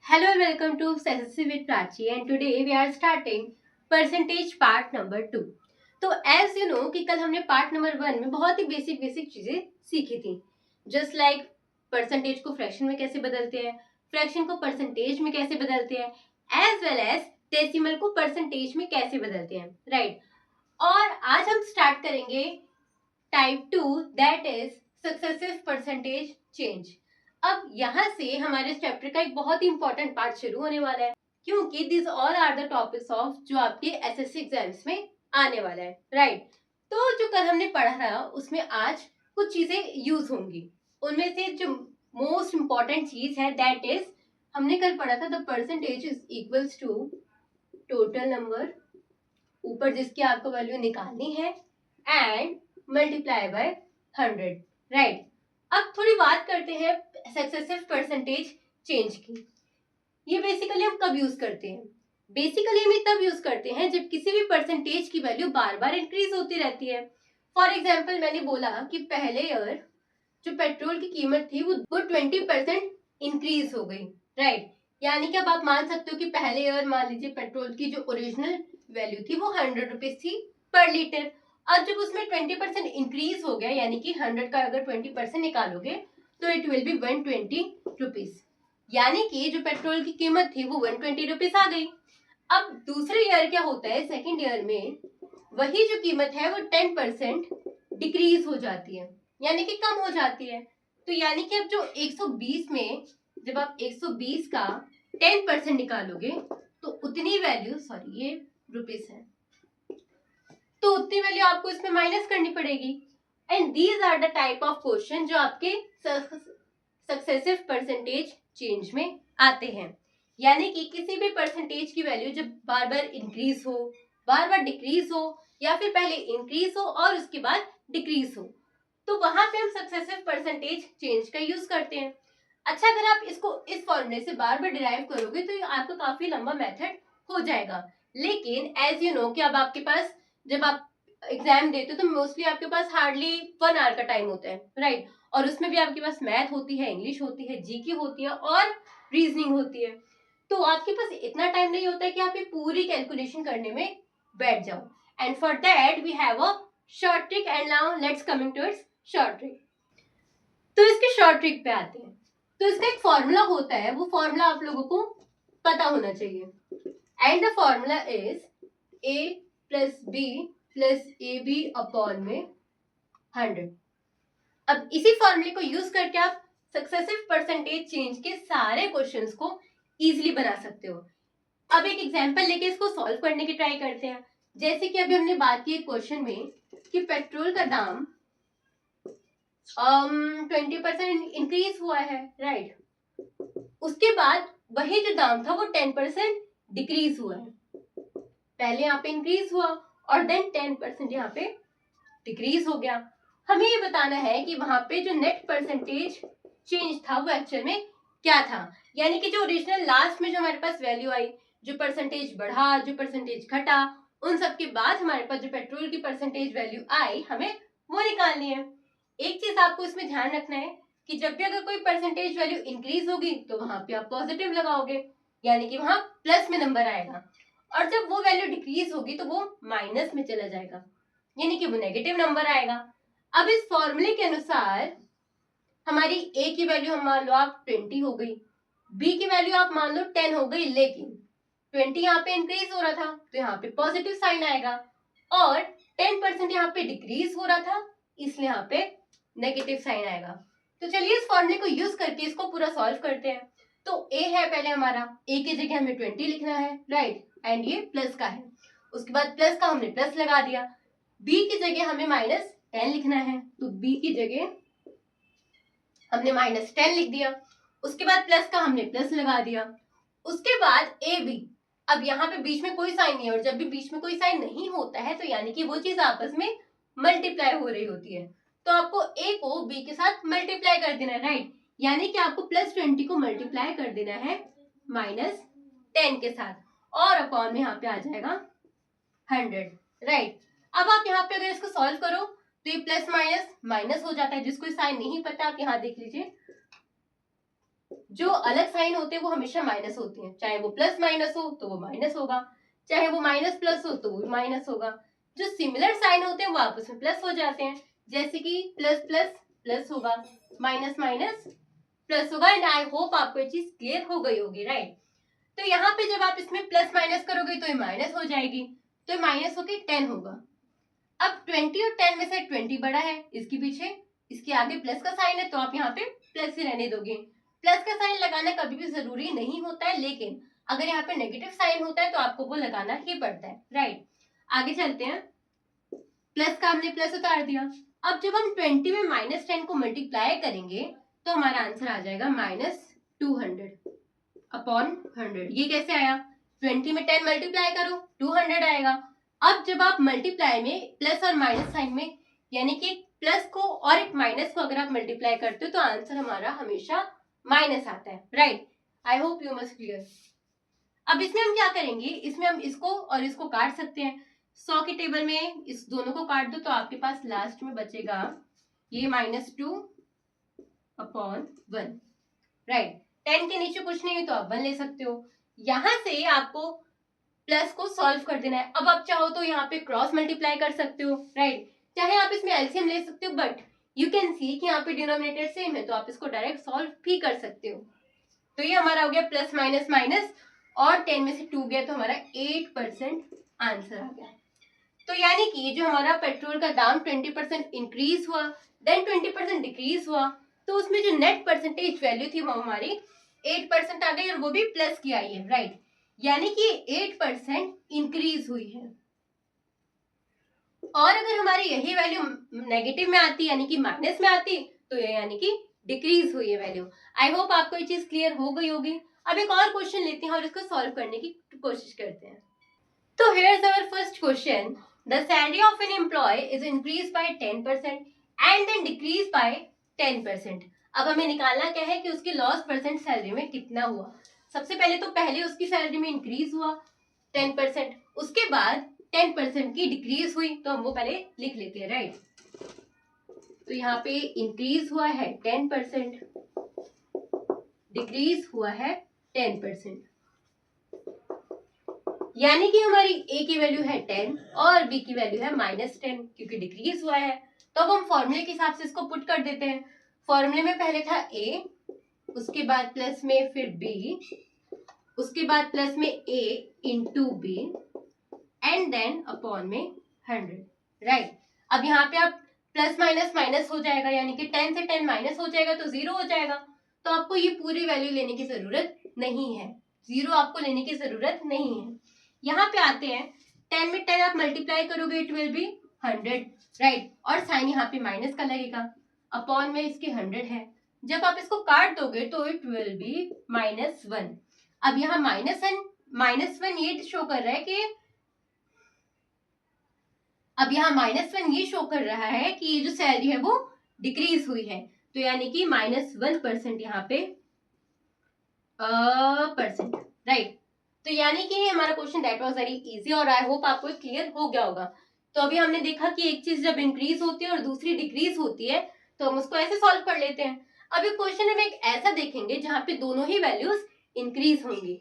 Hello and welcome to SSC with Prachi and today we are starting percentage part number 2। तो as you know कि कल हमने part number 1 में बहुत ही basic चीजें सीखी थी। जस्ट लाइक परसेंटेज को फ्रैक्शन में कैसे बदलते हैं, फ्रैक्शन को परसेंटेज में कैसे बदलते हैं, एज वेल एज डेसिमल को परसेंटेज में कैसे बदलते हैं, राइट। और आज हम स्टार्ट करेंगे type 2 that is successive percentage change. अब यहाँ से हमारे चैप्टर का एक बहुत ही इंपॉर्टेंट पार्ट शुरू होने वाला है, क्योंकि this all are the topics of जो आपके एसएससी एग्जाम्स में आने वाला है, राइट। तो जो कल हमने पढ़ा था उसमें आज कुछ चीजें यूज होंगी। उनमें से जो मोस्ट इंपॉर्टेंट चीज है दैट इज हमने कल पढ़ा था the percentage is equals to total number, ऊपर जिसकी आपको वैल्यू निकालनी है, एंड मल्टीप्लाई बाय 100, राइट। अब थोड़ी बात करते हैं सक्सेसिव परसेंटेज चेंज की। ये बेसिकली हम कब यूज करते हैं? बेसिकली हम तब यूज करते हैं जब किसी भी परसेंटेज की वैल्यू बार बार इंक्रीज होती रहती है। फॉर एग्जाम्पल मैंने बोला कि पहले ईयर जो पेट्रोल की कीमत थी वो 20% इंक्रीज हो गई, राइट। यानी कि अब आप मान सकते हो कि पहले ईयर मान लीजिए पेट्रोल की जो ओरिजिनल वैल्यू थी वो 100 रुपीज थी पर लीटर। अब जब उसमें 20% इंक्रीज हो गया, यानी कि 100 का अगर 20% निकालोगे तो इट विल बी 120 रुपीज, यानी कि जो पेट्रोल की कीमत थी वो 120 रुपीज आ गई। अब दूसरे ईयर क्या होता है, सेकेंड ईयर में वही जो कीमत है वो 10% डिक्रीज हो जाती है, यानी कि कम हो जाती है। तो यानी कि अब जो 120 में जब आप 120 का 10% निकालोगे तो उतनी वैल्यू, सॉरी ये रुपीस है, तो उतनी वैल्यू आपको इसमें माइनस करनी पड़ेगी। And these are the type of question जो आपके सक्सेसिव परसेंटेज चेंज में आते हैं। यानी कि किसी भी परसेंटेज की वैल्यू जब बार बार इंक्रीज हो, बार बार डिक्रीज हो, या फिर पहले इंक्रीज हो और उसके बाद डिक्रीज हो, तो वहां पे हम सक्सेसिव परसेंटेज चेंज का यूज करते हैं। अच्छा, अगर आप इसको इस फॉर्मूले से बार बार डिराइव करोगे तो आपका काफी लंबा मेथड हो जाएगा। लेकिन एज यू नो कि अब आपके पास जब आप एग्जाम देते हो तो मोस्टली आपके पास हार्डली 1 आवर का टाइम होता है, राइट। और उसमें भी आपके पास मैथ होती है, इंग्लिश होती है, जीके होती है और रीजनिंग होती है। तो आपके पास इतना टाइम नहीं होता है कि आप ये पूरी कैलकुलेशन करने में बैठ जाओ। And for that we have a short trick. And now let's coming towards short trick. तो इसके शॉर्ट ट्रिक पे आते हैं। तो इसका एक फॉर्मूला होता है, वो फॉर्मूला आप लोगों को पता होना चाहिए। And the formula is a plus B plus A B upon में 100। अब इसी फॉर्मूले को यूज करके आप सक्सेसिव परसेंटेज चेंज के सारे क्वेश्चंस को इजीली बना सकते हो। अब एक एग्जांपल लेके इसको सॉल्व करने की ट्राई करते हैं। जैसे कि अभी हमने बात की क्वेश्चन में कि पेट्रोल का दाम 20% इंक्रीज हुआ है, राइट। उसके बाद वही जो दाम था वो 10% डिक्रीज हुआ है। पहले यहाँ पे इंक्रीज हुआ और देन 10% यहाँ पे डिक्रीज हो गया। हमें ये बताना है कि वहां पे जो नेट परसेंटेज चेंज था वो एक्चुअल में क्या था, यानी कि जो ओरिजिनल लास्ट में जो हमारे पास वैल्यू आई, जो परसेंटेज बढ़ा, जो परसेंटेज घटा, उन सब के बाद हमारे पास जो पेट्रोल की परसेंटेज वैल्यू आई हमें वो निकालनी है। एक चीज आपको इसमें ध्यान रखना है कि जब भी अगर कोई परसेंटेज वैल्यू इंक्रीज होगी तो वहां पे आप पॉजिटिव लगाओगे, यानी कि वहां प्लस में नंबर आएगा। और जब वो वैल्यू डिक्रीज होगी तो वो माइनस में चला जाएगा, यानी कि वो नेगेटिव नंबर आएगा। अब इस फॉर्मूले के अनुसार हमारी a की वैल्यू हम मान लो आप 20 हो गई, b की वैल्यू आप मान लो 10 हो गई, लेकिन 20 यहाँ पे इंक्रीज हो रहा था तो यहाँ पे पॉजिटिव साइन आएगा, और 10% यहाँ पे डिक्रीज हो रहा था इसलिए यहाँ पे नेगेटिव साइन आएगा। तो चलिए इस फॉर्मूले को यूज करके इसको पूरा सॉल्व करते हैं। तो a है पहले हमारा, a की जगह हमें 20 लिखना है, राइट, एंड ये प्लस का है। उसके बाद प्लस का हमने प्लस लगा दिया। b की जगह हमें -10 लिखना है, तो b की जगह हमने -10 लिख दिया। उसके बाद प्लस का हमने प्लस लगा दिया। उसके बाद ए बी, अब यहाँ पे बीच में कोई साइन नहीं है, और जब भी बीच में कोई साइन नहीं होता है तो यानी कि वो चीज आपस में मल्टीप्लाई हो रही होती है, तो आपको a को b के साथ मल्टीप्लाई कर देना है, राइट। यानी कि आपको +20 को मल्टीप्लाई कर देना है -10 के साथ, और अपॉन में यहाँ पे आ जाएगा 100, राइट। अब आप यहाँ पे अगर इसको सॉल्व करो तो ये प्लस माइनस माइनस हो जाता है। जिसको साइन नहीं पता आप यहाँ देख लीजिए, जो अलग साइन होते हैं वो हमेशा माइनस होते हैं, चाहे वो प्लस माइनस हो तो वो माइनस होगा, चाहे वो माइनस प्लस हो तो वो भी माइनस होगा। जो सिमिलर साइन होते हैं वो आपस में प्लस हो जाते हैं, जैसे कि प्लस प्लस प्लस होगा, माइनस माइनस प्लस होगा। एंड आई होप आपको ये चीज क्लियर हो गई होगी, राइट। तो यहाँ पे जब आप इसमें प्लस माइनस करोगे तो ये माइनस हो जाएगी, तो ये माइनस होके 10 होगा। अब 20 और 10 में से 20 बड़ा है, इसके पीछे इसके आगे प्लस का साइन है, तो आप यहाँ पे प्लस ही रहने दोगे। प्लस का साइन लगाना कभी भी जरूरी नहीं होता है, लेकिन अगर यहाँ पे नेगेटिव साइन होता है तो आपको वो लगाना ही पड़ता है, राइट। आगे चलते हैं। प्लस का हमने प्लस उतार दिया। अब जब हम 20 में -10 को मल्टीप्लाई करेंगे तो हमारा आंसर आ जाएगा -200 अपॉन 100। ये कैसे आया? 20 में 10 मल्टीप्लाई करो 200 आएगा। अब जब आप मल्टीप्लाई में प्लस और माइनस साइन में, यानी कि प्लस को और एक माइनस को अगर आप मल्टीप्लाई करते हो तो आंसर हमारा हमेशा माइनस आता है, right. I hope you must clear. अब इसमें हम क्या करेंगे, इसमें हम इसको और इसको काट सकते हैं। 100 के टेबल में इस दोनों को काट दो तो आपके पास लास्ट में बचेगा ये -2 अपॉन 1, राइट। 10 के नीचे कुछ नहीं है तो आप 1 ले सकते हो। यहां से आपको प्लस को सॉल्व कर देना है। अब आप चाहो तो यहाँ पे क्रॉस मल्टीप्लाई कर सकते हो, राइट। चाहे आप इसमें एलसीएम ले सकते हो, बट यू कैन सी कि यहाँ पे डिनोमिनेटर सेम है तो आप इसको डायरेक्ट सॉल्व भी कर सकते हो। तो ये हमारा हो गया प्लस माइनस माइनस, और 10 में से 2 गया तो हमारा 8% आंसर आ गया। तो यानी कि जो हमारा पेट्रोल का दाम 20% इंक्रीज हुआ, देन 20% डिक्रीज हुआ, तो उसमें जो नेट परसेंटेज वैल्यू थी वो हमारी 8% आ गई, और वो भी प्लस की आई है, राइट। यानी कि 8% इंक्रीज हुई है। और अगर हमारी यही वैल्यू नेगेटिव में आती, यानी कि माइनस में आती, तो ये यानी कि डिक्रीज हुई है वैल्यू। आई होप आपको ये चीज क्लियर हो गई होगी। अब एक और क्वेश्चन लेते हैं और इसको सॉल्व करने की कोशिश करते हैं। तो here is our first question. The salary of an employ is increase by 10% and then decrease by 10%। अब हमें निकालना क्या है कि उसकी लॉस परसेंट सैलरी में कितना हुआ। सबसे पहले तो पहले उसकी सैलरी में इंक्रीज हुआ 10%, उसके बाद 10% की डिक्रीज हुई, तो हम वो पहले लिख लेते हैं, राइट। तो यहाँ पे इंक्रीज हुआ है 10%, डिक्रीज हुआ है 10%, यानी कि हमारी ए की वैल्यू है 10 और बी की वैल्यू है -10, क्योंकि डिक्रीज हुआ है। तो अब हम फॉर्मूले के हिसाब से इसको पुट कर देते हैं। फॉर्मूले में पहले था ए, उसके बाद प्लस में फिर बी, उसके बाद प्लस में a into b, and then upon में 100, राइट। अब यहाँ पे आप प्लस माइनस माइनस हो जाएगा, यानी कि 10 से 10 माइनस हो जाएगा तो 0 हो जाएगा। तो आपको ये पूरी वैल्यू लेने की जरूरत नहीं है, 0 आपको लेने की जरूरत नहीं है। यहाँ पे आते हैं, 10 में 10 आप मल्टीप्लाई करोगे इट विल बी 100, राइट। और साइन यहाँ पे माइनस का लगेगा, अपॉन में इसके 100 है। जब आप इसको काट दोगे तो इट विल बी -1। अब यहाँ -1 ये शो कर रहा है कि अब यहाँ -1 ये शो कर रहा है कि ये जो सैलरी है वो डिक्रीज हुई है, तो यानी कि -1% यहाँ पे परसेंट, राइट। तो यानी कि हमारा question that was very easy, और आई होप आपको क्लियर हो गया होगा। तो अभी हमने देखा कि एक चीज जब इंक्रीज होती है और दूसरी डिक्रीज होती है तो हम उसको ऐसे सॉल्व कर लेते हैं। अभी क्वेश्चन में एक ऐसा देखेंगे जहां पे दोनों ही वैल्यूज इंक्रीज होंगी।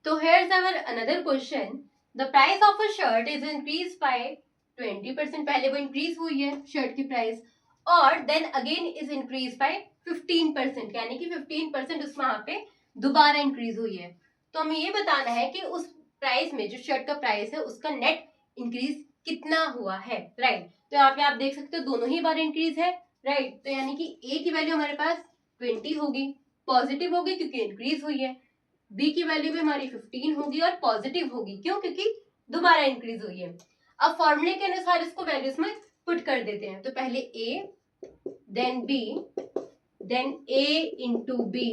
तो here is our another question. The price of a shirt is increase by 20%, पहले वो इंक्रीज हुई है शर्ट की प्राइस, और then again is increase by 15%, यानी कि 15% उस वहां पे दोबारा इंक्रीज हुई है। तो हमें ये बताना है कि उस प्राइस में, जो शर्ट का प्राइस है, उसका नेट इंक्रीज कितना हुआ है, राइट। तो यहाँ पे आप देख सकते हो दोनों ही बार इंक्रीज है, राइट। तो यानी कि ए की वैल्यू हमारे पास 20 होगी, पॉजिटिव होगी क्योंकि इंक्रीज हुई है। बी की वैल्यू भी हमारी 15 होगी और पॉजिटिव होगी, क्यों? क्योंकि दोबारा इंक्रीज हुई है। अब फॉर्मूले के अनुसार इसको वैल्यूज में पुट कर देते हैं। तो पहले ए, देन बी, देन ए इंटू बी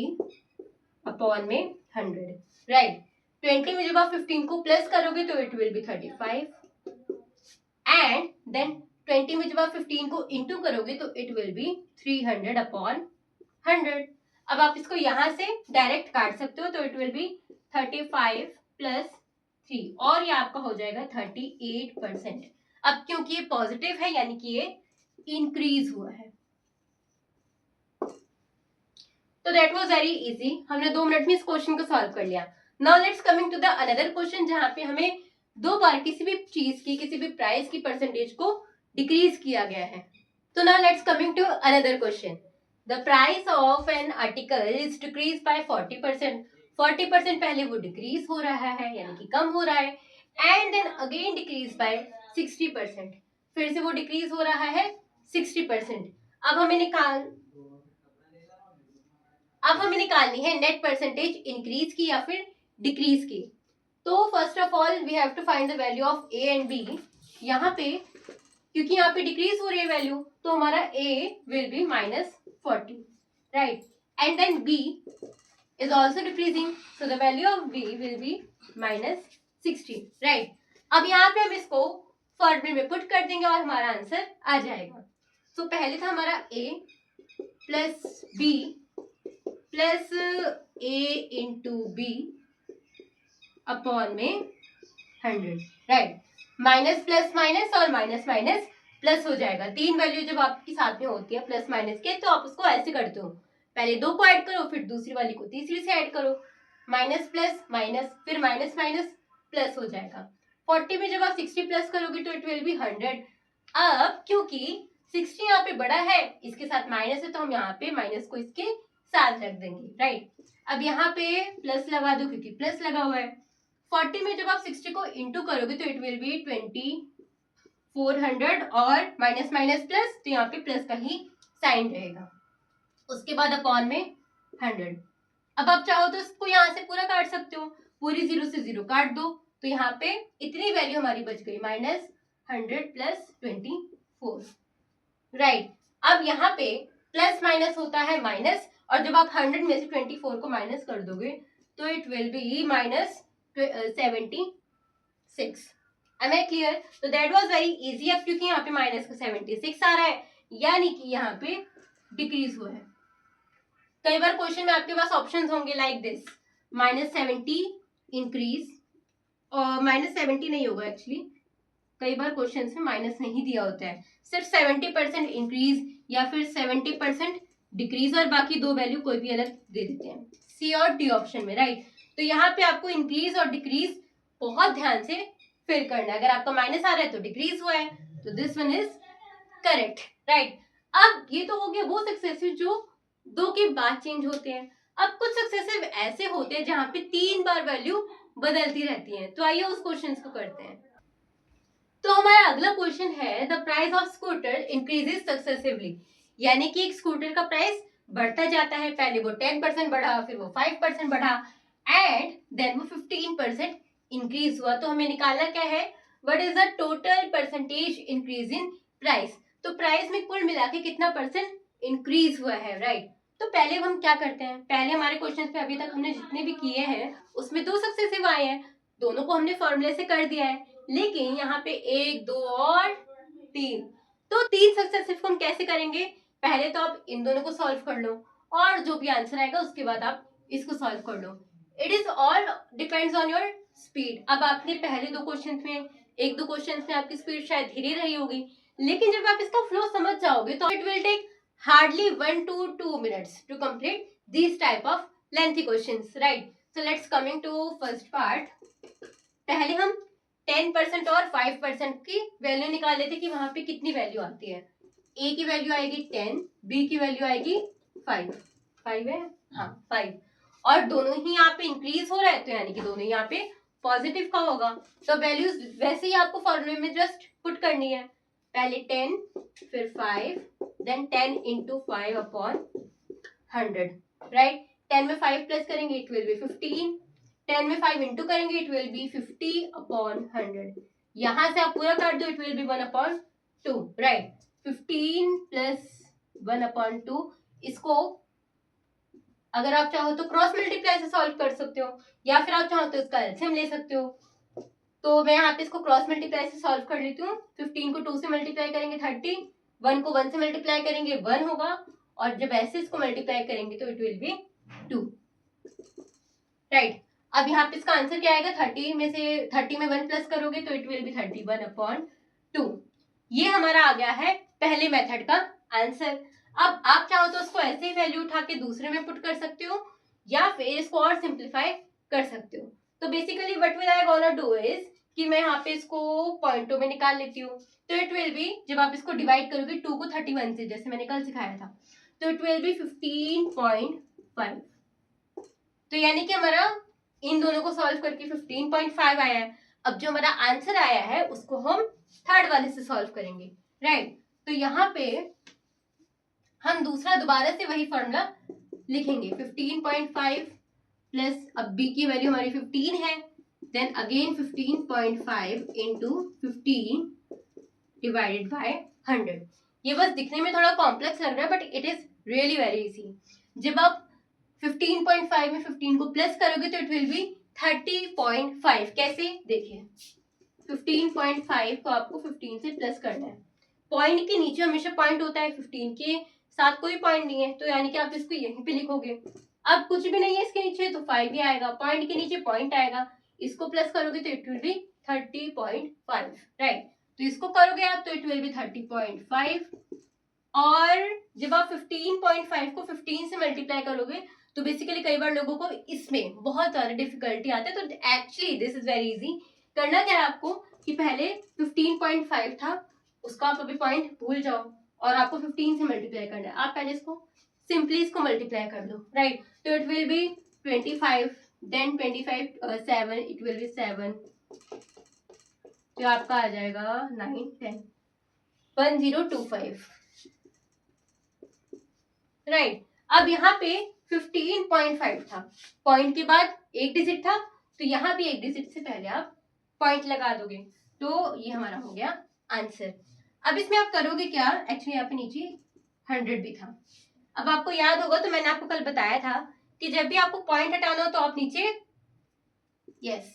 अपॉन में 100, राइट। 20 में जब आप 15 को प्लस करोगे तो it will be 35, and then 20 में जब आप 15 को इंटू करोगे तो इट विल बी 300 अपॉन 100। अब आप इसको यहां से डायरेक्ट काट सकते हो, तो इट विल बी 35 प्लस 3, और ये आपका हो जाएगा 38%। अब क्योंकि ये पॉजिटिव है यानी कि ये इंक्रीज हुआ है। तो दैट वाज वेरी इजी, हमने 2 मिनट में इस क्वेश्चन को सॉल्व कर लिया। Now let's coming to the another question, जहां पे हमें 2 बार किसी भी चीज की, किसी भी प्राइस की परसेंटेज को डिक्रीज किया गया है। तो now let's coming to another question. The price of an article is decrease by 40%। 40% पहले वो डिक्रीज हो रहा है, यानी कि कम हो रहा है, and then again decrease by 60%। फिर से वो डिक्रीज हो रहा है 60%। अब हमें निकालनी है नेट परसेंटेज इंक्रीज की या फिर डिक्रीज की। तो first of all we have to find the value of A and B. यहाँ पे क्योंकि यहाँ पे डिक्रीज हो रही है वैल्यू, तो हमारा a will be -40, right, and then b is also decreasing, so the value of b will be -60, right. अब यहाँ पे हम इसको फॉर्मूले में पुट कर देंगे और हमारा आंसर आ जाएगा। सो पहले था हमारा ए प्लस बी प्लस ए इंटू बी अपॉन में 100, राइट। माइनस प्लस माइनस और माइनस माइनस प्लस हो जाएगा। 3 वैल्यू जब आपके साथ में होती है प्लस माइनस के, तो आप उसको ऐसे करते हो, पहले 2 को ऐड करो, फिर दूसरी वाली को तीसरी से ऐड करो, माइनस प्लस माइनस, फिर माइनस माइनस प्लस हो जाएगा। 40 में जब आप 60 प्लस करोगे तो इट विल बी 100। अब क्योंकि 60 यहाँ पे बड़ा है, इसके साथ माइनस है, तो हम यहाँ पे माइनस को इसके साथ रख देंगे, राइट। अब यहाँ पे प्लस लगा दो क्योंकि प्लस लगा हुआ है। 40 में जब आप 60 को इंटू करोगे तो इट विल बी 2400 और माइनस माइनस प्लस, तो यहाँ पे प्लस का ही साइन रहेगा। उसके बाद अपॉन में 100। अब आप चाहो तो इसको यहाँ से पूरा काट सकते हो, पूरी 0 से 0 काट दो, तो यहाँ पे इतनी वैल्यू हमारी बच गई -100 प्लस 24, राइट। अब यहाँ पे प्लस माइनस होता है माइनस, और जब आप 100 में से 24 को माइनस कर दोगे तो it will B -76। Am I clear? तो दैट वाज वेरी इजी। अब क्योंकि यहाँ पे माइनस का 76 आ रहा है, यानी कि यहाँ पे डिक्रीज हुआ है। कई बार क्वेश्चन में आपके पास ऑप्शंस होंगे लाइक दिस, -70 इंक्रीज, और -70 नहीं होगा एक्चुअली, कई बार क्वेश्चन में माइनस नहीं दिया होता है, सिर्फ 70% इंक्रीज या फिर 70% डिक्रीज, और बाकी 2 वैल्यू कोई भी अलग दे देते हैं, सी और डी ऑप्शन में, राइट। तो यहाँ पे आपको इंक्रीज और डिक्रीज बहुत ध्यान से फिल करना है। अगर आपका माइनस आ रहा है तो डिक्रीज हुआ है, तो this one is correct, right. अब ये तो हो गया वो सक्सेसिव जो 2 के बाद चेंज होते हैं। अब कुछ सक्सेसिव ऐसे होते हैं जहां पे 3 बार वैल्यू बदलती रहती है। तो आइए उस क्वेश्चन को करते हैं। तो हमारा अगला क्वेश्चन है, the price of scooter increases successively, यानी कि एक स्कूटर का प्राइस बढ़ता जाता है। पहले वो 10% बढ़ा, फिर वो 5% बढ़ा, एंड देन वो 15% इंक्रीज हुआ। तो हमें निकालना क्या है, what is the total percentage increase in price. तो प्राइस में कुल मिला के कितना परसेंट इंक्रीज हुआ है, राइट। तो पहले हम क्या करते हैं, पहले हमारे क्वेश्चन पे अभी तक हमने जितने भी किए हैं उसमें 2 सक्सेसिव आए हैं, दोनों को हमने फॉर्मूले से कर दिया है। लेकिन यहाँ पे 1, 2 और 3, तो 3 सक्सेसिव को हम कैसे करेंगे, पहले तो आप इन दोनों को सॉल्व कर लो, और जो भी आंसर आएगा उसके बाद आप इसको सॉल्व कर लो। It is all depends on your speed. अब आपने पहले 2 क्वेश्चन में, 1-2 क्वेश्चन में आपकी स्पीड शायद धीरे रही होगी, लेकिन जब आप इसका फ्लो समझ जाओगे तो it will take hardly 1 to 2 minutes to complete these type of lengthy questions, right? So let's coming to first part. पहले हम 10% और 5% की वैल्यू निकाल लेते कि वहां पे कितनी वैल्यू आती है। ए की वैल्यू आएगी 10, बी की वैल्यू आएगी 5 है, हाँ 5, और दोनों ही यहाँ पे इंक्रीज हो रहा है, तो यानी कि दोनों यहाँ पे पॉजिटिव का होगा। तो वैल्यूज वैसे ही आपको फॉर्मूले में जस्ट पुट करनी है, पहले 10 फिर 5 देन 10 into 5 upon 100, राइट। 10 में 5 प्लस करेंगे इट विल बी 15, 10 में 5 इंटू करेंगे इट विल बी 50 upon 100। यहाँ से आप पूरा काट दो, it will B 1/2, right. 15 plus 1/2, इसको अगर आप चाहो तो क्रॉस मल्टीप्लाई से सॉल्व कर सकते हो, या फिर आप चाहो तो इसका एलसीएम ले सकते हो। तो मैं यहाँ पे इसको क्रॉस मल्टीप्लाई से सॉल्व कर लेती हूँ। 15 को 2 से मल्टीप्लाई करेंगे 30, 1 को 1 से मल्टीप्लाई करेंगे 1 होगा, और जब ऐसे इसको मल्टीप्लाई करेंगे तो इट विल बी 2, राइट। अब यहाँ पे इसका आंसर क्या आएगा, 30 में 1 प्लस करोगे तो इट विल बी 31/2। ये हमारा आ गया है पहले मेथड का आंसर। अब आप चाहो तो उसको ऐसे ही वैल्यू उठा के दूसरे में पुट कर सकते हो या फिर इसको और सिंप्लीफाई कर सकते हो। तो basically what will I gonna do is कि मैं यहाँ पे इसको पॉइंटों में निकाल लेती हूँ। तो इट विल बी, जब आप इसको डिवाइड करोगे 2 को 31 से, जैसे मैंने कल सिखाया था, तो इट विल बी 15.5। तो यानी कि हमारा इन दोनों को सॉल्व करके 15.5 आया है। अब जो हमारा आंसर आया है उसको हम थर्ड वाले से सॉल्व करेंगे, राइट। तो यहाँ पे हम दूसरा दोबारा से वही फॉर्मूला लिखेंगे, 15.5 प्लस, अब b की वैल्यू हमारी 15 है, then again 15.5 into 15 divided by 100। ये बस दिखने में थोड़ा कॉम्प्लेक्स लग रहा है but it is really very easy. जब आप 15.5 में 15 को प्लस करोगे तो इट विल बी 30.5। कैसे, देखिए 15.5 को आपको 15 से प्लस करना है। पॉइंट के नीचे हमेशा पॉइंट होता है, 15 के साथ कोई पॉइंट नहीं है, तो यानी कि आप इसको यहीं पे लिखोगे। अब कुछ भी नहीं है इसके नीचे तो 5 ही आएगा, पॉइंट के नीचे पॉइंट आएगा, इसको प्लस करोगे तो इट विल बी 30.5, राइट। तो इसको करोगे आप तो इट विल बी 30.5। और जब आप 15.5 को 15 से मल्टीप्लाई करोगे तो बेसिकली कई बार लोगों को इसमें बहुत ज्यादा डिफिकल्टी आती है, तो actually this is very easy. करना क्या है आपको कि पहले 15.5 था उसका आप अभी पॉइंट भूल जाओ और आपको 15 से मल्टीप्लाई करना है। आप पहले इसको सिंपली इसको मल्टीप्लाई कर दो, राइट। तो it will be 25, then 25 7, it will be 7, तो आपका आ जाएगा 9 10 1025, राइट। अब यहाँ पे 15.5 था, पॉइंट के बाद एक डिजिट था, तो यहाँ भी एक डिजिट से पहले आप पॉइंट लगा दोगे, तो ये हमारा हो गया आंसर। अब इसमें आप करोगे क्या, एक्चुअली यहाँ पे नीचे 100 भी था। अब आपको याद होगा तो मैंने आपको कल बताया था कि जब भी आपको पॉइंट हटाना हो तो आप नीचे यस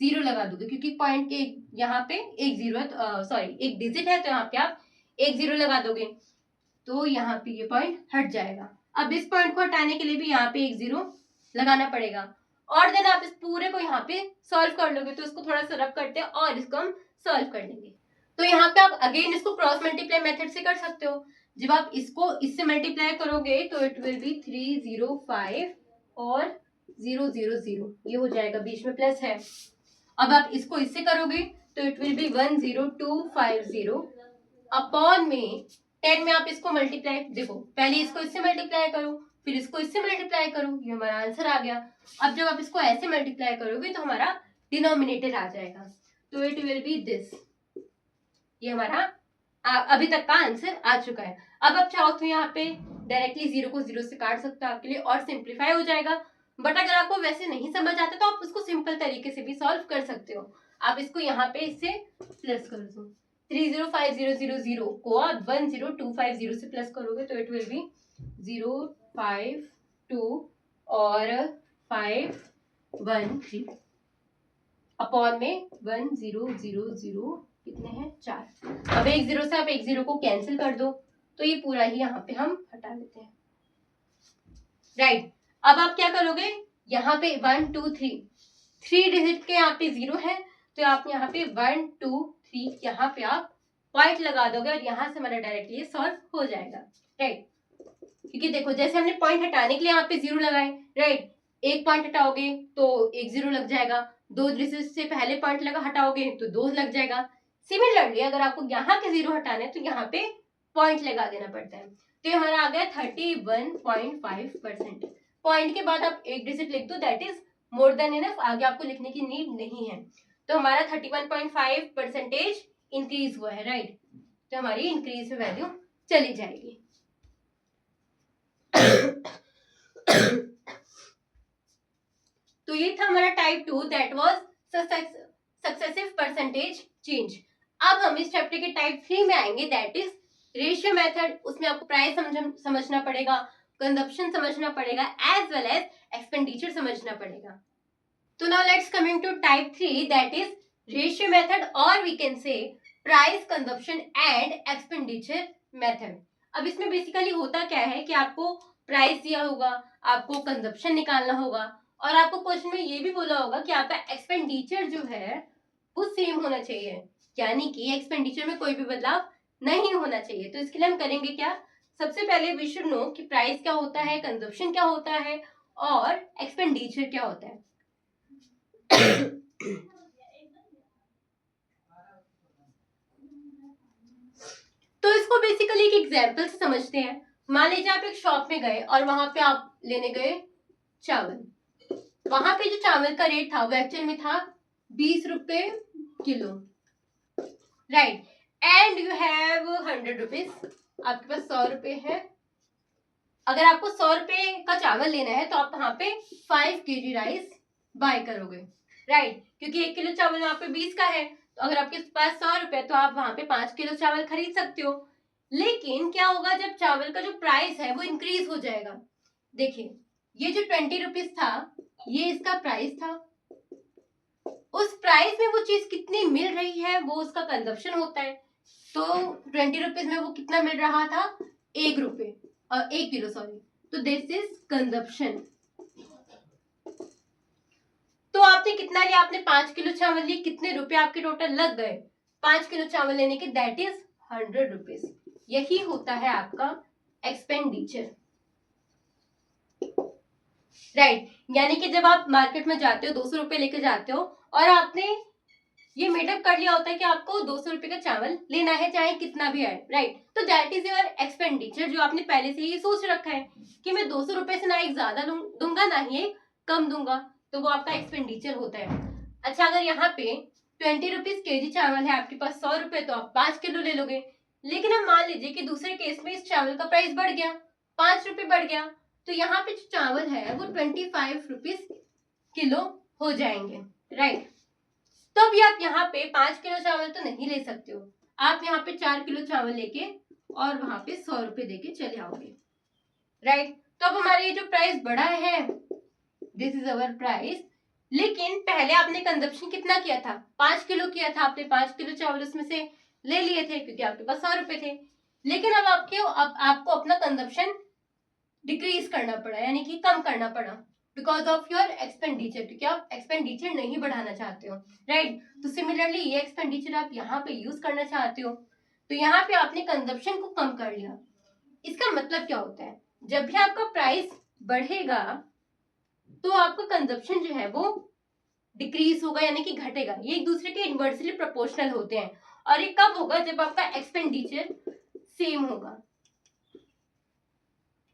0 लगा दोगे, क्योंकि पॉइंट के यहाँ पे एक 0 है, सॉरी एक डिजिट है, तो यहाँ पे आप एक 0 लगा दोगे तो यहाँ पे ये पॉइंट हट जाएगा। अब इस पॉइंट को हटाने के लिए भी यहाँ पे एक 0 लगाना पड़ेगा और देन आप इस पूरे को यहाँ पे सॉल्व कर लोगे। तो इसको थोड़ा सा रब करते हैं और इसको हम सॉल्व कर लेंगे। तो यहाँ पे आप अगेन इसको क्रॉस मल्टीप्लाई मेथड से कर सकते हो। जब आप इसको इससे मल्टीप्लाई करोगे तो इट विल बी 305 और 000, ये हो जाएगा, बीच में प्लस है। अब आप इसको इससे करोगे तो इट विल बी 10250 अपॉन में 10 में आप इसको मल्टीप्लाई, देखो पहले इसको इससे मल्टीप्लाई करो फिर इसको इससे मल्टीप्लाई करो, ये हमारा आंसर आ गया। अब जब आप इसको ऐसे मल्टीप्लाई करोगे तो हमारा डिनोमिनेटर आ जाएगा, तो इट विल बी दिस। ये हमारा अभी तक का आंसर आ चुका है। अब आप चाहो तो यहाँ पे डायरेक्टली 0 को 0 से काट सकते हो, आपके लिए और सिंप्लीफाई हो जाएगा। बट अगर आपको वैसे नहीं समझ आता तो आप उसको सिंपल तरीके से भी सॉल्व कर सकते हो। आप इसको यहाँ पे इससे प्लस कर दो, 305000 को आप 10250 से प्लस करोगे तो इट विल बी 052 और 513 अपॉन में 1000, कितने हैं 4। अब एक 0 से आप एक 0 को कैंसिल कर दो तो ये पूरा ही यहाँ पे हम हटा लेते हैं, राइट। अब आप क्या करोगे, यहाँ पे 1 2 3 डिजिट के यहाँ पे 0 है तो आप यहाँ पे 1 2 3 यहाँ पे आप पॉइंट लगा दोगे और यहाँ से हमारा डायरेक्टली ये सॉल्व हो जाएगा, राइट। क्योंकि देखो जैसे हमने पॉइंट हटाने के लिए यहाँ पे 0 लगाए, राइट, एक पॉइंट हटाओगे तो एक 0 लग जाएगा, दो डिजिट से पहले पॉइंट लगा हटाओगे तो 2 लग जाएगा। सिमिलरली अगर आपको यहाँ के 0 हटाने तो यहाँ पे पॉइंट लगा देना पड़ता है। तो ये हमारा आ गया 31.5%। पॉइंट के बाद आप एक डिजिट लिख दो, that is more than enough, आगे आपको लिखने की नीड नहीं है। तो हमारा 31.5% इंक्रीज हुआ है, राइट। तो हमारी इंक्रीज में वैल्यू चली जाएगी। तो ये था हमारा type 2, that was successive percentage change. अब हम इस चैप्टर के टाइप 3 में आएंगे, दैट इज रेशियो मेथड। उसमें आपको प्राइस समझना पड़ेगा, कंजप्शन समझना पड़ेगा, एज वेल एज एक्सपेंडिचर समझना पड़ेगा। तो now let's coming to type 3, that is ratio method और we can say price, consumption and expenditure method. अब इसमें बेसिकली होता क्या है कि आपको प्राइस दिया होगा, आपको कंजप्शन निकालना होगा और आपको क्वेश्चन में ये भी बोला होगा कि आपका एक्सपेंडिचर जो है वो सेम होना चाहिए, यानी कि एक्सपेंडिचर में कोई भी बदलाव नहीं होना चाहिए। तो इसके लिए हम करेंगे क्या, सबसे पहले वी शुड नो कि प्राइस क्या होता है, कंजप्शन क्या होता है और एक्सपेंडिचर क्या होता है। तो इसको बेसिकली एक एग्जाम्पल से समझते हैं। मान लीजिए आप एक शॉप में गए और वहां पे आप लेने गए चावल। वहां पे जो चावल का रेट था वो एक्चुअल में था 20 रुपए kilo, right. And you have 100 rupees, आपके पास 100 रुपए है। अगर आपको 100 रुपए का चावल लेना है तो आप वहां पे 5 kg राइस बाय करोगे, राइट, क्योंकि 1 किलो चावल वहां पे 20 का है। तो अगर आपके पास 100 रुपए तो आप वहां पे 5 किलो चावल खरीद सकते हो। लेकिन क्या होगा जब चावल का जो प्राइस है वो इंक्रीज हो जाएगा। देखिए, ये जो 20 रुपीज था ये इसका प्राइस था। उस प्राइस में वो चीज कितनी मिल रही है वो उसका कंजप्शन होता है। तो 20 रुपीज में वो कितना मिल रहा था, 1 रुपए, 1 किलो, सॉरी। तो दिस इज कंजप्शन। तो आपने कितना लिया, आपने 5 किलो चावल लिए, कितने रुपए आपके टोटल लग गए 5 किलो चावल लेने के, दैट इज 100 रुपीज। यही होता है आपका एक्सपेंडिचर, राइट। यानी कि जब आप मार्केट में जाते हो 200 रुपए लेके जाते हो और आपने ये मेडअप कर लिया होता है कि आपको 200 रुपए का चावल लेना है चाहे कितना भी आए, राइट। तो दैट इज योर एक्सपेंडिचर, जो आपने पहले से ही सोच रखा है कि मैं 200 रुपए से ना एक ज्यादा दूंगा ना ही एक कम दूंगा, तो वो आपका एक्सपेंडिचर होता है। अच्छा, अगर यहाँ पे 20 रुपीज केजी चावल है, आपके पास 100 रुपए, तो आप 5 किलो ले लोगे। लेकिन अब मान लीजिए कि दूसरे केस में इस चावल का प्राइस बढ़ गया, 5 रुपए बढ़ गया, तो यहाँ पे जो चावल है वो 25 रुपीज किलो हो जाएंगे, राइट। तो अभी आप यहाँ पे 5 किलो चावल तो नहीं ले सकते हो, आप यहाँ पे 4 किलो चावल लेके और वहां पे 100 रुपए देके चले आओगे, राइट। तो अब हमारा ये जो प्राइस बढ़ा है, दिस इज अवर प्राइस। लेकिन पहले आपने कंजप्शन कितना किया था, 5 किलो किया था, आपने 5 किलो चावल उसमें से ले लिए थे क्योंकि आपके पास 100 रुपए थे। लेकिन अब आपको अपना कंजप्शन डिक्रीज करना पड़ा, यानी कि कम करना पड़ा, बिकॉज ऑफ योर एक्सपेंडिचर, क्योंकि आप एक्सपेंडिचर नहीं बढ़ाना चाहते हो, राइट। तो सिमिलरली ये एक्सपेंडिचर आप यहाँ पे यूज करना चाहते हो, तो यहाँ पे आपने कंजप्शन को कम कर लिया। इसका मतलब क्या होता है, जब भी आपका प्राइस बढ़ेगा तो आपका कंजप्शन जो है वो डिक्रीज होगा, यानी कि घटेगा। ये एक दूसरे के इनवर्सली प्रोपोर्शनल होते हैं। और ये कब होगा, जब आपका एक्सपेंडिचर सेम होगा,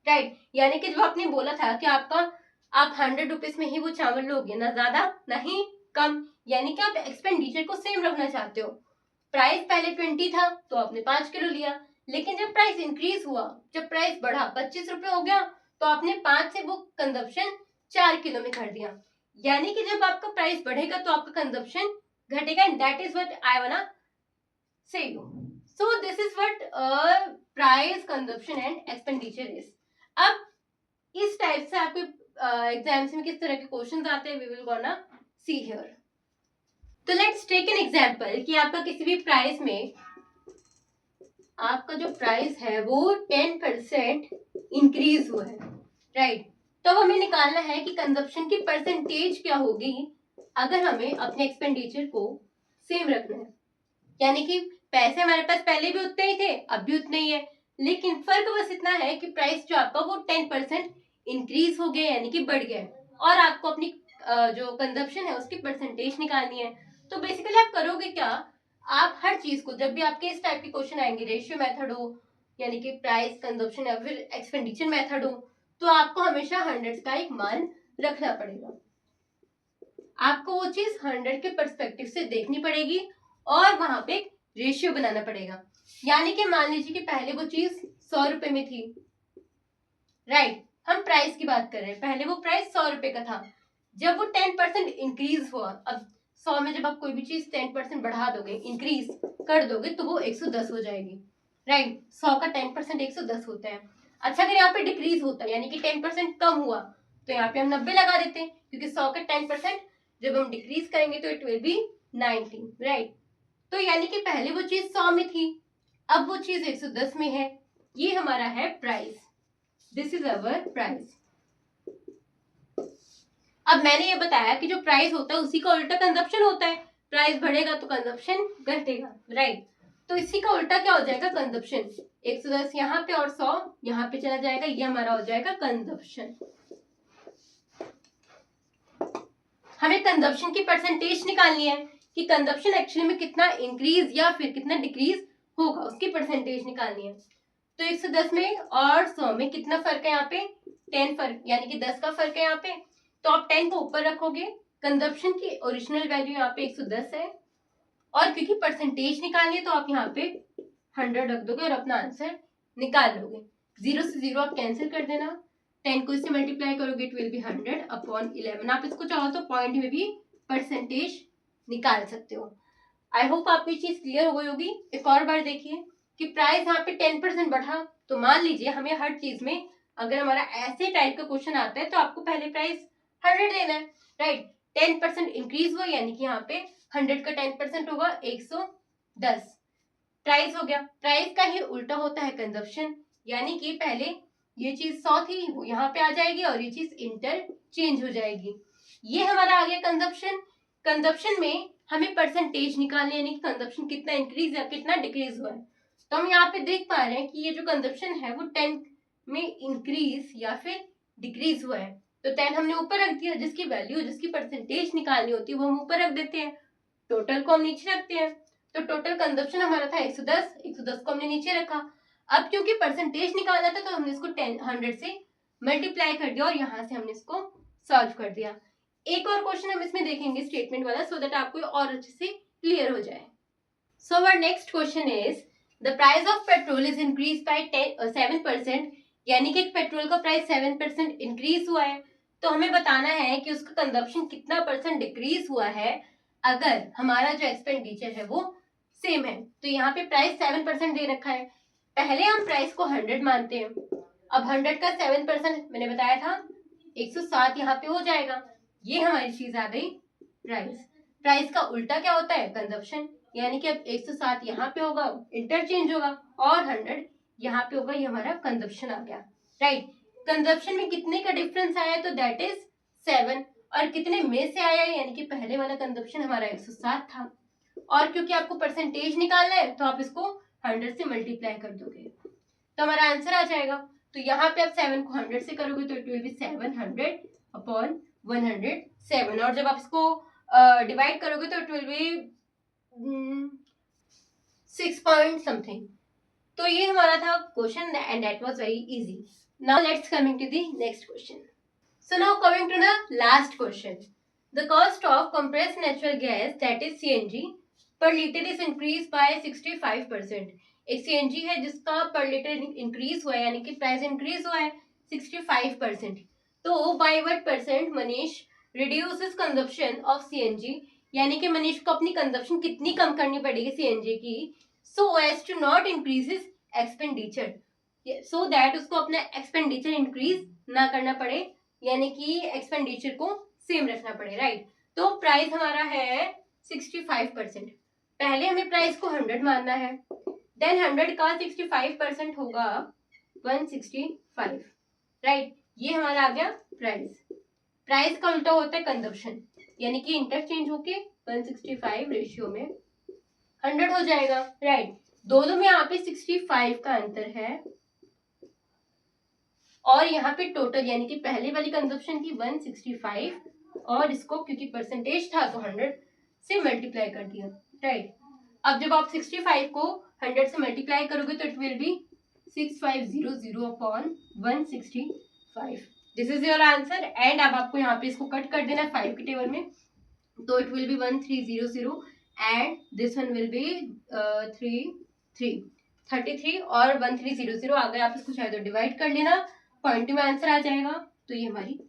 राइट। यानी कि जो आपने बोला था कि आप 100 रुपीज में ही वो चावल लोगे, ना ज्यादा ना ही कम, यानी कि आप एक्सपेंडिचर को सेम रखना चाहते हो। प्राइस पहले 20 था तो आपने 5 किलो लिया, लेकिन जब प्राइस इंक्रीज हुआ, जब प्राइस बढ़ा 25 रुपए हो गया, तो आपने 5 से वो कंजप्शन 4 किलो में कर दिया। यानी कि जब आपका प्राइस बढ़ेगा तो आपका कंजप्शन घटेगा, and that is what I wanna say you. So this is what price, consumption and expenditure is. अब इस टाइप से आपके एग्जाम्स में किस तरह के क्वेश्चंस आते हैं, we will gonna see here. तो लेट्स टेक एन एग्जांपल कि आपका किसी भी प्राइस में, आपका जो प्राइस है वो 10% इंक्रीज हुआ है, राइट। तो अब हमें निकालना है कि कंजप्शन की परसेंटेज क्या होगी अगर हमें अपने एक्सपेंडिचर को सेम रखना है। यानी कि पैसे हमारे पास पहले भी उतने ही थे, अब भी उतने ही है, लेकिन फर्क बस इतना है कि प्राइस जो आपका वो 10% इंक्रीज हो गया, यानी कि बढ़ गया, और आपको अपनी जो कंजप्शन है उसकी परसेंटेज निकालनी है। तो बेसिकली आप करोगे क्या, आप हर चीज को, जब भी आपके इस टाइप के क्वेश्चन आएंगे, रेशियो मेथड हो, यानी कि प्राइस, कंजप्शन या फिर एक्सपेंडिचर मेथड हो, तो आपको हमेशा 100 का एक मान रखना पड़ेगा। आपको वो चीज 100 के परस्पेक्टिव से देखनी पड़ेगी और वहां पे रेशियो बनाना पड़ेगा। यानी कि मान लीजिए कि पहले वो चीज 100 रुपए में थी, राइट। हम प्राइस की बात कर रहे हैं, पहले वो प्राइस 100 रुपए का था, जब वो 10% इंक्रीज हुआ, अब 100 में जब आप कोई भी चीज 10% बढ़ा दोगे, इंक्रीज कर दोगे, तो वो 110 हो जाएगी, राइट। 100 का 10% 110 होता है। अच्छा, अगर यहाँ पे डिक्रीज होता है, यानी कि 10% कम हुआ, तो यहाँ पे हम 90 लगा देते हैं, क्योंकि 100 का 10% जब हम डिक्रीज करेंगे तो इट विल बी 90, राइट। तो यानी कि पहले वो चीज 100 में थी, अब वो चीज 110 में है। ये हमारा है price, this is our price. अब मैंने ये बताया कि जो प्राइस होता है उसी का उल्टा कंजप्शन होता है, प्राइस बढ़ेगा तो कंजप्शन घटेगा, राइट। तो इसी का उल्टा क्या हो जाएगा, कंजप्शन। 110 यहाँ पे और 100 यहाँ पे चला जाएगा, ये हमारा हो जाएगा कंजप्शन। हमें कंजप्शन की परसेंटेज निकालनी है कि कंजप्शन एक्चुअली में कितना इंक्रीज या फिर कितना डिक्रीज होगा, उसकी परसेंटेज निकालनी है। तो 110 में और 100 में कितना फर्क है, यहाँ पे 10 फर्क, यानी कि 10 का फर्क है यहाँ पे। तो आप 10 को ऊपर रखोगे, कंजप्शन की ओरिजिनल वैल्यू यहाँ पे 110 है, और क्योंकि परसेंटेज निकालनी है तो आप यहाँ पे 100 रख दोगे और अपना आंसर निकाल लोगे। 0 से 0 आप कैंसिल कर देना, 10 को इससे मल्टीप्लाई करोगे इट विल बी 100 अपॉन 11। आप इसको चाहो तो पॉइंट में भी परसेंटेज निकाल सकते हो। आई होप आपको ये चीज क्लियर हो गई होगी। एक और बार देखिए कि प्राइस यहाँ पे 10% बढ़ा, तो मान लीजिए हमें हर चीज में अगर हमारा ऐसे टाइप का क्वेश्चन आता है तो आपको पहले प्राइस 100 देना है, राइट। 10% इंक्रीज हुआ यानी कि यहाँ पे 100 का 10% होगा 110 प्राइस हो गया। प्राइस का ही उल्टा होता है कंजप्शन, यानी कि पहले ये चीज 100 थी वो यहाँ पे आ जाएगी और ये चीज इंटरचेंज हो जाएगी। ये हमारा आ गया कंजप्शन। कंजप्शन में हमें परसेंटेज निकालनी है, यानी कि कंजप्शन कितना इंक्रीज या कितना डिक्रीज हुआ है। तो हम यहाँ पे देख पा रहे हैं कि ये जो कंजप्शन है वो 10 में इंक्रीज या फिर डिक्रीज हुआ है। तो 10 हमने ऊपर रख दिया, जिसकी वैल्यू जिसकी परसेंटेज निकालनी होती है वो हम ऊपर रख देते हैं, टोटल को हम नीचे रखते हैं। तो टोटल कंजप्शन हमारा था 110, 110 को हमने नीचे रखा। अब क्योंकि परसेंटेज निकालना था तो हमने इसको 100 से मल्टीप्लाई कर दिया और यहाँ से हमने इसको सॉल्व कर दिया। एक और क्वेश्चन हम इसमें देखेंगे स्टेटमेंट वाला, सो दैट आपको और अच्छे से क्लियर हो जाए। So our next question is the price of petrol is increase by 7%, यानी कि पेट्रोल का प्राइस 7% इंक्रीज हुआ है। तो हमें बताना है कि उसका कंजप्शन कितना परसेंट डिक्रीज हुआ है अगर हमारा जो एक्सपेंडिचर है वो सेम है। तो यहाँ पे प्राइस 7% दे रखा है, पहले हम प्राइस को 100 मानते हैं। अब 100 का 7% मैंने बताया था 107 यहाँ पे हो जाएगा। ये हमारी चीज आ गई प्राइस। प्राइस का उल्टा क्या होता है, कंजप्शन, यानी कि अब 107 यहाँ पे होगा, इंटरचेंज होगा, और 100 यहाँ पे होगा, ये हमारा कंजप्शन आ गया, राइट। कंजप्शन में कितने का डिफरेंस आया है, तो दैट इज 7, और कितने में से आया है, यानी कि पहले वाला कंजप्शन हमारा 107 था, और क्योंकि आपको परसेंटेज निकालना है तो आप इसको 100 से मल्टीप्लाई कर दोगे तो हमारा आंसर आ जाएगा। तो यहाँ पे आप 7 को 100 से करोगे तो इट विल बी 700 अपॉन 107, और जब आप इसको डिवाइड करोगे तो it will be 6 point something. तो ये हमारा था question and that was very easy. Now let's coming to the next question. So now coming to the last question, the cost of compressed natural gas that is CNG per liter is increased by 65%। एक CNG है जिसका पर litre increase हुआ है, यानी कि price increase हुआ है 65%। तो by what percent Manish reduces consumption of CNG, यानी कि मनीष को अपनी कंजप्शन कितनी कम करनी पड़ेगी CNG की, so as to not increase his expenditure, so that उसको अपना एक्सपेंडिचर इंक्रीज ना करना पड़े, यानी कि एक्सपेंडिचर को सेम रखना पड़े, राइट। तो प्राइस हमारा है 65%। पहले हमें प्राइस को 100 मानना है, देन 100 का 65% होगा 165, राइट। ये हमारा आ गया प्राइस। प्राइस का उल्टा होता है कंजप्शन, यानी कि इंटरचेंज होके 165 रेशियो में 100 हो जाएगा, राइट। दोनों में यहाँ पे 65 का अंतर है, और यहाँ पे टोटल यानी कि पहले वाली कंजप्शन की 165, और इसको क्योंकि परसेंटेज था तो 100 से मल्टीप्लाई कर दिया, राइट। अब जब आप 65 को 100 से मल्टीप्लाई करोगे तो it will B 6500 upon 165। This is your answer. And अब आपको यहाँ पे इसको कट कर देना 5 के टेबल में, तो it will B 1300 and this one will be 33 और 1300 आ गए। आप इसको चाहे तो डिवाइड कर लेना, पॉइंट में आंसर आ जाएगा। तो ये हमारी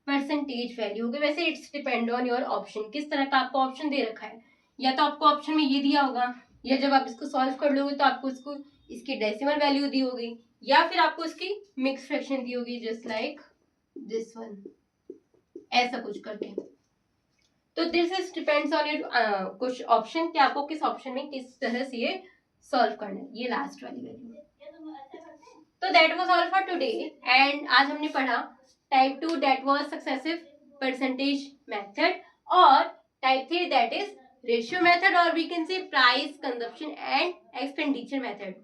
परसेंटेज वैल्यू होगी। वैसे it's depend on your option, किस तरह का आपको ऑप्शन दे रखा है, या तो आपको ऑप्शन में ये दिया होगा, या जब आप इसको सॉल्व कर लोगे तो आपको इसको इसकी डेसिमल वैल्यू दी होगी, या फिर आपको इसकी मिक्स फ्रैक्शन दी होगी, जस्ट लाइक दिस वन, ऐसा कुछ करके। तो this is depends on your कुछ ऑप्शन कि आपको किस ऑप्शन में किस तरह से ये सॉल्व करना है, ये लास्ट वाली वैल्यू। तो that was all for today, and आज हमने पढ़ा type 2 that was successive percentage method, और type 3 that is ratio method, or we can say price, consumption and expenditure method.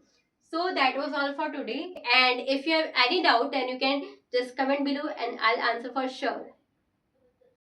So that was all for today, and if you have any doubt then you can just comment below and I'll answer for sure.